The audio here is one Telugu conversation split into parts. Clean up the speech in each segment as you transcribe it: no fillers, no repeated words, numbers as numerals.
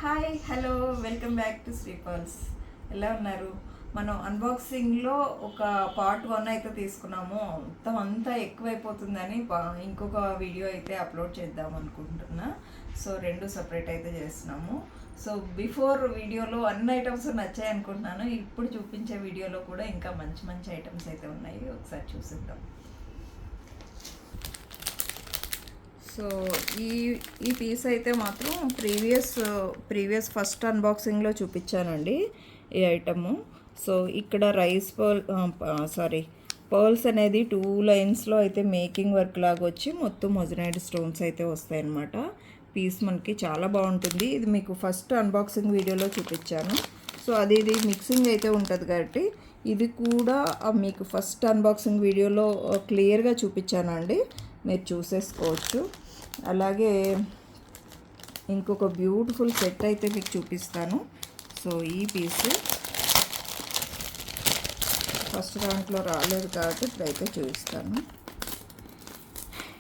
Hi hello welcome back to Sri Pearls. ఎలా ఉన్నారు? మనం అన్బాక్సింగ్లో ఒక పార్ట్ 1 అయితే తీసుకున్నాము. మొత్తం అంతా ఎక్కువైపోతుందని ఇంకొక వీడియో అయితే అప్లోడ్ చేద్దాం అనుకుంటున్నా. సో 2 సపరేట్ అయితే చేస్తున్నాము. సో బిఫోర్ వీడియోలో అన్ని ఐటమ్స్ నచ్చాయి అనుకుంటున్నాను. ఇప్పుడు చూపించే వీడియోలో కూడా ఇంకా మంచి మంచి ఐటమ్స్ అయితే ఉన్నాయి. ఒకసారి చూసిద్దాం. సో ఈ పీస్ అయితే మాత్రం ప్రీవియస్ ఫస్ట్ అన్బాక్సింగ్లో చూపించానండి ఈ ఐటము. సో ఇక్కడ పర్ల్స్ అనేది 2 లైన్స్లో అయితే మేకింగ్ వర్క్ లాగా వచ్చి మొత్తం మొజనైడ్ స్టోన్స్ అయితే వస్తాయన్నమాట. పీస్ మనకి చాలా బాగుంటుంది. ఇది మీకు ఫస్ట్ అన్బాక్సింగ్ వీడియోలో చూపించాను. సో ఇది మిక్సింగ్ అయితే ఉంటుంది కాబట్టి ఇది కూడా మీకు ఫస్ట్ అన్బాక్సింగ్ వీడియోలో క్లియర్గా చూపించానండి, మీరు చూసేసుకోవచ్చు. అలాగే ఇంకొక బ్యూటిఫుల్ సెట్ అయితే మీకు చూపిస్తాను. సో ఈ పీస్ ఫస్ట్ దాంట్లో రాలేదు కాబట్టి ఇప్పుడైతే చూపిస్తాను.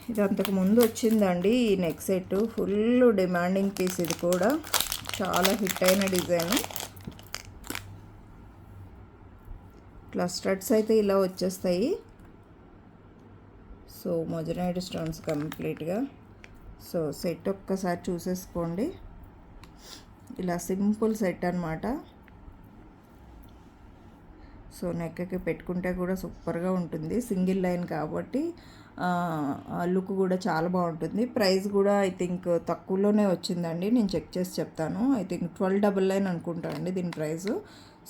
ఇది అంతకు ముందు వచ్చిందండి ఈ neck set. Full demanding piece. ఇది కూడా చాలా హిట్ అయిన డిజైన్. ఇట్లా స్టడ్స్ అయితే ఇలా వచ్చేస్తాయి. సో మొజనైడ్ స్టోన్స్ కంప్లీట్గా. సో సెట్ ఒక్కసారి చూసేసుకోండి. ఇలా సింపుల్ సెట్ అనమాట. సో నెక్కి పెట్టుకుంటే కూడా సూపర్గా ఉంటుంది. సింగిల్ లైన్ కాబట్టి లుక్ కూడా చాలా బాగుంటుంది. ప్రైస్ కూడా ఐ థింక్ తక్కువలోనే వచ్చిందండి. నేను చెక్ చేసి చెప్తాను. ఐ థింక్ 1299 అనుకుంటా అండి దీని ప్రైసు.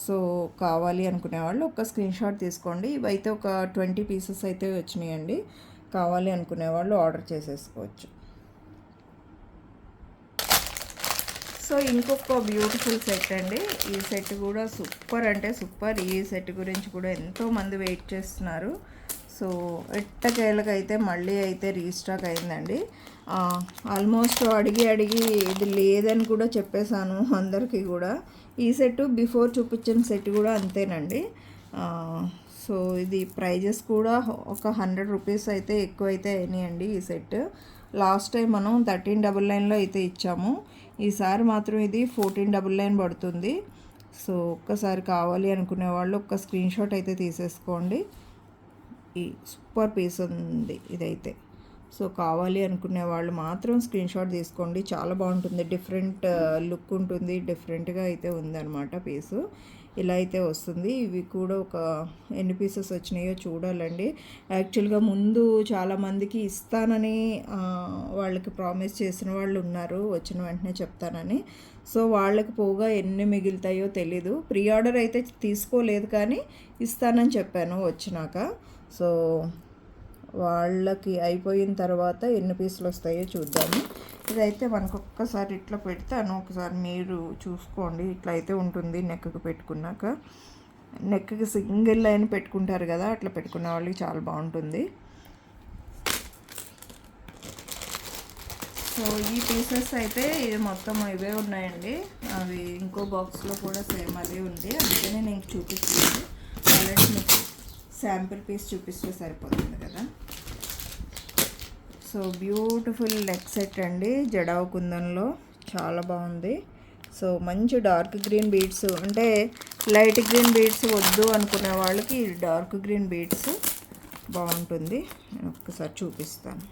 సో కావాలి అనుకునే వాళ్ళు ఒక స్క్రీన్ షాట్ తీసుకోండి. ఇవైతే ఒక 20 పీసెస్ అయితే వచ్చినాయండి. కావాలి అనుకునే వాళ్ళు ఆర్డర్ చేసేసుకోవచ్చు. సో ఇంకొక బ్యూటిఫుల్ సెట్ అండి. ఈ సెట్ కూడా సూపర్ అంటే సూపర్. ఈ సెట్ గురించి కూడా ఎంతోమంది వెయిట్ చేస్తున్నారు. సో ఎట్టకేళ్ళకైతే మళ్ళీ అయితే రీస్టాక్ అయిందండి. ఆల్మోస్ట్ అడిగి ఇది లేదని కూడా చెప్పేశాను అందరికీ కూడా. ఈ సెట్ బిఫోర్ చూపించిన సెట్ కూడా అంతేనండి. సో ఇది ప్రైజెస్ కూడా ఒక 100 రూపీస్ అయితే ఎక్కువైతే అయినాయండి ఈ సెట్. లాస్ట్ టైం మనం 1399లో అయితే ఇచ్చాము. ఈసారి మాత్రం ఇది 1499 పడుతుంది. సో ఒక్కసారి కావాలి అనుకునే వాళ్ళు ఒక్క స్క్రీన్ షాట్ అయితే తీసేసుకోండి. ఈ సూపర్ పీస్ ఉంది ఇదైతే. సో కావాలి అనుకునే వాళ్ళు మాత్రం స్క్రీన్ షాట్ తీసుకోండి. చాలా బాగుంటుంది. డిఫరెంట్ లుక్ ఉంటుంది. డిఫరెంట్గా అయితే ఉందన్నమాట పీసు. ఇలా అయితే వస్తుంది. ఇవి కూడా ఒక ఎన్ని పీసెస్ వచ్చినాయో చూడాలండి. యాక్చువల్గా ముందు చాలామందికి ఇస్తానని వాళ్ళకి ప్రామిస్ చేసిన వాళ్ళు ఉన్నారు, వచ్చిన వెంటనే చెప్తానని. సో వాళ్ళకి పోగా ఎన్ని మిగులుతాయో తెలీదు. ప్రీ ఆర్డర్ అయితే తీసుకోలేదు కానీ ఇస్తానని చెప్పాను వచ్చినాక. సో వాళ్ళకి అయిపోయిన తర్వాత ఎన్ని పీసులు వస్తాయో చూద్దాము. ఇదైతే మనకు ఒక్కసారి ఇట్లా పెడతాను, ఒకసారి మీరు చూసుకోండి. ఇట్లా అయితే ఉంటుంది. నెక్కి పెట్టుకున్నాక నెక్కి సింగిల్ లైన్ పెట్టుకుంటారు కదా, అట్లా పెట్టుకునే వాళ్ళకి చాలా బాగుంటుంది. సో ఈ పీసెస్ అయితే ఇది మొత్తం ఇవే ఉన్నాయండి. అవి ఇంకో బాక్స్లో కూడా సేమ్ అదే ఉంది, అందుకనే నేను చూపిస్తుంది. ఆల్రెడీ మీకు శాంపిల్ పీస్ చూపిస్తే సరిపోతుంది కదా. సో బ్యూటిఫుల్ నెక్ సెట్ అండి, జడావు కుందన్లో చాలా బాగుంది. సో మంచి డార్క్ గ్రీన్ బీడ్స్, అంటే లైట్ గ్రీన్ బీడ్స్ వద్దు అనుకునే వాళ్ళకి డార్క్ గ్రీన్ బీడ్స్ బాగుంటుంది. నేను ఒక్కసారి చూపిస్తాను.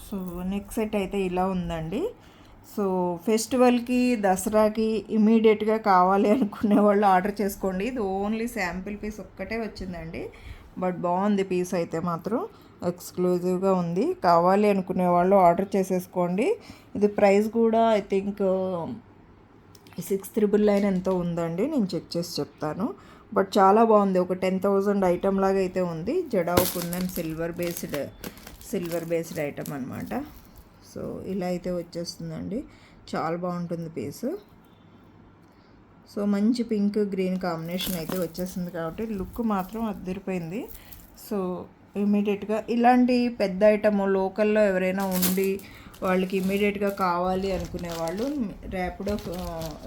సో నెక్ సెట్ అయితే ఇలా ఉందండి. సో ఫెస్టివల్కి, దసరాకి ఇమీడియట్గా కావాలి అనుకునే వాళ్ళు ఆర్డర్ చేసుకోండి. ఇది ఓన్లీ శాంపిల్ పీస్ ఒక్కటే వచ్చిందండి, బట్ బాగుంది పీస్ అయితే మాత్రం. ఎక్స్క్లూజివ్గా ఉంది. కావాలి అనుకునే వాళ్ళు ఆర్డర్ చేసేసుకోండి. ఇది ప్రైస్ కూడా ఐ థింక్ 699 ఎంతో ఉందండి. నేను చెక్ చేసి చెప్తాను. బట్ చాలా బాగుంది. ఒక 10,000 ఐటమ్ లాగా అయితే ఉంది. Jadau kundan silver based item అనమాట. సో ఇలా అయితే వచ్చేస్తుందండి. చాలా బాగుంటుంది పీసు. సో మంచి పింక్ గ్రీన్ కాంబినేషన్ అయితే వచ్చేసింది కాబట్టి లుక్ మాత్రం అదిరిపోయింది. సో ఇమీడియట్గా ఇలాంటి పెద్ద ఐటమ్ లోకల్లో ఎవరైనా ఉండి వాళ్ళకి ఇమీడియట్గా కావాలి అనుకునే వాళ్ళు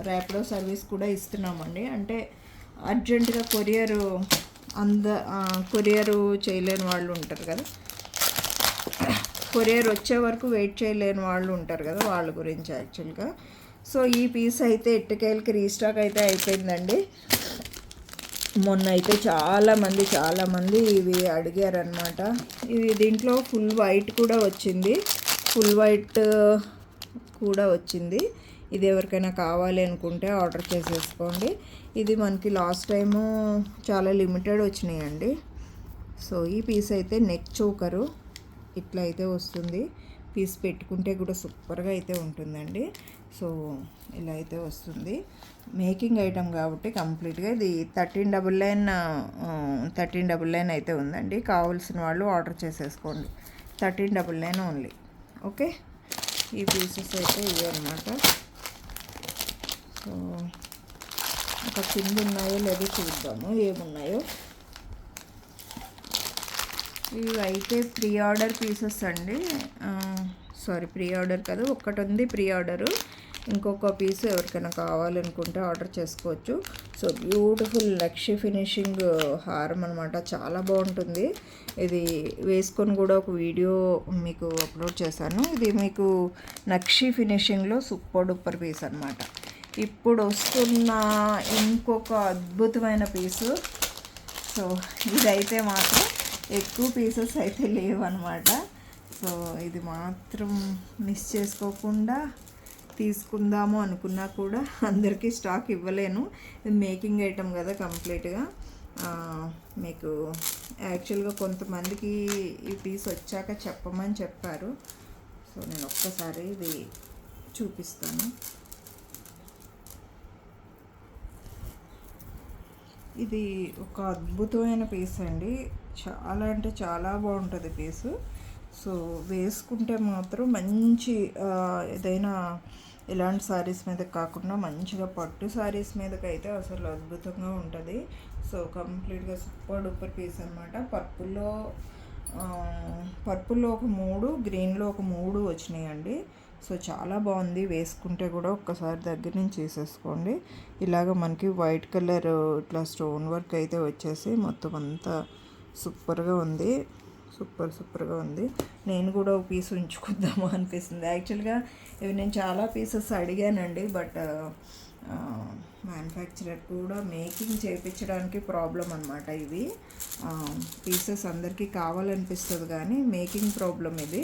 ర్యాపిడో సర్వీస్ కూడా ఇస్తున్నామండి. అంటే అర్జెంటుగా కొరియరు చేయలేని వాళ్ళు ఉంటారు కదా, కొరియర్ వచ్చే వరకు వెయిట్ చేయలేని వాళ్ళు ఉంటారు కదా, వాళ్ళ గురించి యాక్చువల్గా. సో ఈ పీస్ అయితే ఎట్టకేలకి రీస్టాక్ అయితే అయిపోయిందండి. మొన్న అయితే చాలామంది ఇవి అడిగారనమాట. ఇవి దీంట్లో ఫుల్ వైట్ కూడా వచ్చింది, ఇది ఎవరికైనా కావాలి అనుకుంటే ఆర్డర్ చేసేసుకోండి. ఇది మనకి లాస్ట్ టైము చాలా లిమిటెడ్ వచ్చినాయండి. సో ఈ పీస్ అయితే నెక్ చోకరు ఇట్లా అయితే వస్తుంది. పీస్ పెట్టుకుంటే కూడా సూపర్గా అయితే ఉంటుందండి. సో ఇలా అయితే వస్తుంది. మేకింగ్ ఐటమ్ కాబట్టి కంప్లీట్గా ఇది 1399 అయితే ఉందండి. కావాల్సిన వాళ్ళు ఆర్డర్ చేసేసుకోండి. 1399 ఓన్లీ. ఓకే, ఈ పీసెస్ అయితే ఇవి అనమాట. సో ఇంకా కింద ఉన్నాయో లేదో చూద్దాము ఏమున్నాయో. ఇవి అయితే ప్రీ ఆర్డర్ పీసెస్ అండి. ప్రీ ఆర్డర్ కాదు, ఒక్కటి ఉంది ప్రీ ఆర్డరు. ఇంకొక పీస్ ఎవరికైనా కావాలనుకుంటే ఆర్డర్ చేసుకోవచ్చు. సో బ్యూటిఫుల్ నక్షి ఫినిషింగ్ హారం అనమాట, చాలా బాగుంటుంది. ఇది వేసుకొని కూడా ఒక వీడియో మీకు అప్లోడ్ చేశాను. ఇది మీకు నక్షి ఫినిషింగ్లో సూపర్ డూపర్ పీస్ అనమాట. ఇప్పుడు వస్తున్న ఇంకొక అద్భుతమైన పీసు. సో ఇదైతే మాత్రం ఎక్కువ పీసెస్ అయితే లేవు అనమాట. సో ఇది మాత్రం మిస్ చేసుకోకుండా తీసుకుందాము అనుకున్నా కూడా అందరికీ స్టాక్ ఇవ్వలేను. ఇది మేకింగ్ ఐటమ్ కదా కంప్లీట్గా. మీకు యాక్చువల్గా కొంతమందికి ఈ పీస్ వచ్చాక చెప్పమని చెప్పారు. సో నేను ఒక్కసారి ఇది చూపిస్తాను. ఇది ఒక అద్భుతమైన పీస్ అండి, చాలా అంటే చాలా బాగుంటుంది పీసు. సో వేసుకుంటే మాత్రం మంచి ఏదైనా ఇలాంటి శారీస్ మీద కాకుండా మంచిగా పట్టు శారీస్ మీదకి అయితే అసలు అద్భుతంగా ఉంటుంది. సో కంప్లీట్గా సూపర్ డూపర్ పీస్ అనమాట. పర్పుల్లో ఒక 3, గ్రీన్లో ఒక 3 వచ్చినాయండి. సో చాలా బాగుంది. వేసుకుంటే కూడా ఒక్కసారి దగ్గర నుంచి చేసేసుకోండి. ఇలాగ మనకి వైట్ కలర్ ఇట్లా స్టోన్ వర్క్ అయితే వచ్చేసి మొత్తం అంతా సూపర్గా ఉంది. సూపర్గా ఉంది. నేను కూడా ఒక పీస్ ఉంచుకుందాము అనిపిస్తుంది. యాక్చువల్గా ఇవి నేను చాలా పీసెస్ అడిగానండి, బట్ మ్యానుఫ్యాక్చరర్ కూడా మేకింగ్ చేయించడానికి ప్రాబ్లం అనమాట. ఇవి పీసెస్ అందరికీ కావాలనిపిస్తుంది కానీ మేకింగ్ ప్రాబ్లం ఇది.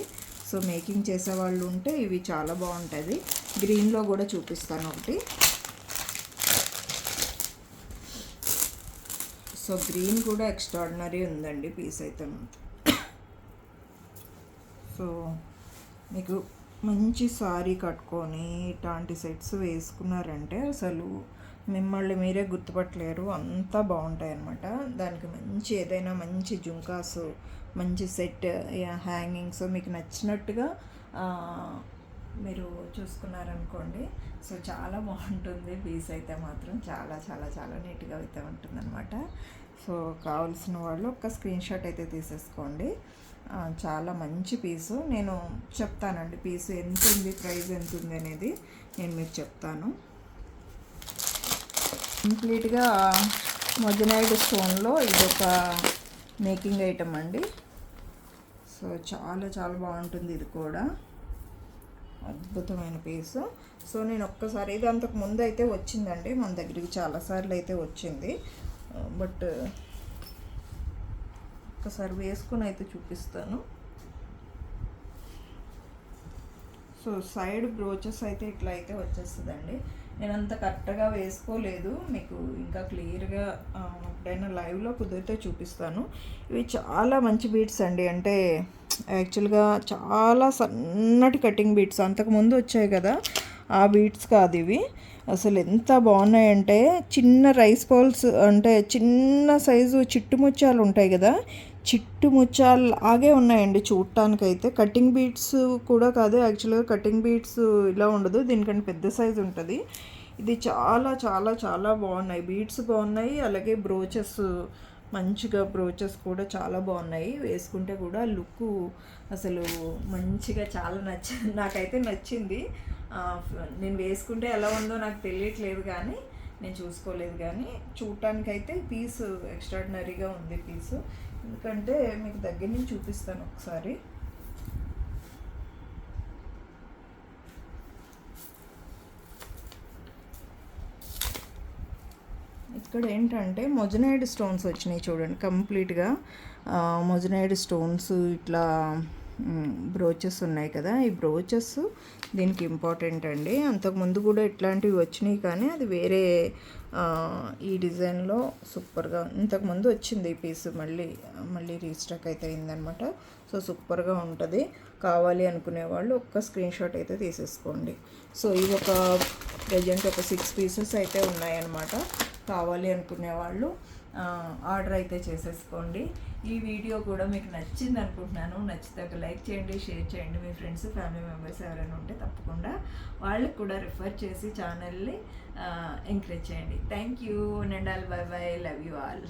సో మేకింగ్ చేసేవాళ్ళు ఉంటే ఇవి చాలా బాగుంటుంది. గ్రీన్లో కూడా చూపిస్తాను ఒకటి. సో గ్రీన్ కూడా ఎక్స్ట్రాడినరీ ఉందండి పీస్ అయితే. సో మీకు మంచి సారీ కట్టుకొని ఇట్లాంటి సెట్స్ వేసుకున్నారంటే అసలు మిమ్మల్ని మీరే గుర్తుపట్టలేరు, అంతా బాగుంటాయి అన్నమాట. దానికి మంచి ఏదైనా మంచి జుంకాసు, మంచి సెట్, హ్యాంగింగ్స్ మీకు నచ్చినట్టుగా మీరు చూసుకున్నారనుకోండి. సో చాలా బాగుంటుంది పీస్ అయితే మాత్రం, చాలా చాలా చాలా నీట్గా అయితే ఉంటుందన్నమాట. సో కావాల్సిన వాళ్ళు ఒక స్క్రీన్ షాట్ అయితే తీసేసుకోండి. చాలా మంచి పీసు. నేను చెప్తానండి పీసు ఎంత ఉంది, ప్రైస్ ఎంత ఉంది అనేది నేను మీకు చెప్తాను. కంప్లీట్గా మొజనైడ్ స్టోన్లో ఇదొక మేకింగ్ ఐటమ్ అండి. సో చాలా చాలా బాగుంటుంది. ఇది కూడా అద్భుతమైన పీసు. సో నేను ఒక్కసారి ఇది అంతకు ముందు అయితే వచ్చిందండి మన దగ్గరికి, చాలాసార్లు అయితే వచ్చింది. బట్ ఒక్కసారి వేసుకొని అయితే చూపిస్తాను. సో సైడ్ బ్రోచెస్ అయితే ఇట్లా అయితే వచ్చేస్తుందండి. నేను అంత కరెక్ట్గా వేసుకోలేదు, మీకు ఇంకా క్లియర్గా ఎప్పుడైనా లైవ్లో కుదిరితే చూపిస్తాను. ఇవి చాలా మంచి బీట్స్ అండి, అంటే యాక్చువల్గా చాలా సన్నటి కటింగ్ బీట్స్. అంతకుముందు వచ్చాయి కదా ఆ బీట్స్ కాదు ఇవి. అసలు ఎంత బాగున్నాయంటే చిన్న రైస్ బాల్స్, అంటే చిన్న సైజు చిట్టుముత్యాలు ఉంటాయి కదా, చిట్టుముత్యాలు లాగే ఉన్నాయండి చూడటానికైతే. కటింగ్ బీట్స్ కూడా కాదు యాక్చువల్గా, కటింగ్ బీట్స్ ఇలా ఉండదు, దీనికంటే పెద్ద సైజు ఉంటుంది. ఇది చాలా చాలా చాలా బాగున్నాయి, బీట్స్ బాగున్నాయి. అలాగే బ్రోచెస్, మంచిగా బ్రోచెస్ కూడా చాలా బాగున్నాయి. వేసుకుంటే కూడా లుక్ అసలు మంచిగా చాలా నాకైతే నచ్చింది. నేను వేసుకుంటే ఎలా ఉందో నాకు తెలియట్లేదు కానీ, నేను చూసుకోలేదు కానీ చూడటానికైతే పీస్ ఎక్స్ట్రాడినరీగా ఉంది పీసు. ఎందుకంటే మీకు దగ్గర నుంచి చూపిస్తాను ఒకసారి. ఇక్కడ ఏంటంటే మొజనైడ్ స్టోన్స్ వచ్చినాయి చూడండి, కంప్లీట్గా మొజనైడ్ స్టోన్స్ ఇట్లా బ్రోచెస్ ఉన్నాయి కదా, ఈ బ్రోచెస్ దీనికి ఇంపార్టెంట్ అండి. అంతకుముందు కూడా ఇట్లాంటివి వచ్చినాయి కానీ అది వేరే ఈ డిజైన్లో సూపర్గా ఇంతకుముందు వచ్చింది ఈ పీస్, మళ్ళీ రీస్టాక్ అయితే అయిందనమాట. సో సూపర్గా ఉంటుంది. కావాలి అనుకునే వాళ్ళు ఒక్క స్క్రీన్ షాట్ అయితే తీసేసుకోండి. సో ఇవి ఒక ప్రజెంట్ ఒక 6 పీసెస్ అయితే ఉన్నాయన్నమాట. కావాలి అనుకునే వాళ్ళు ఆర్డర్ అయితే చేసేసుకోండి. ఈ వీడియో కూడా మీకు నచ్చింది అనుకుంటున్నాను. నచ్చితే ఒక లైక్ చేయండి, షేర్ చేయండి. మీ ఫ్రెండ్స్ ఫ్యామిలీ మెంబర్స్ ఎవరైనా ఉంటే తప్పకుండా వాళ్ళకి కూడా రిఫర్ చేసి ఛానల్ని ఎంకరేజ్ చేయండి. Thank you. నెండాల్, bye bye, love you all.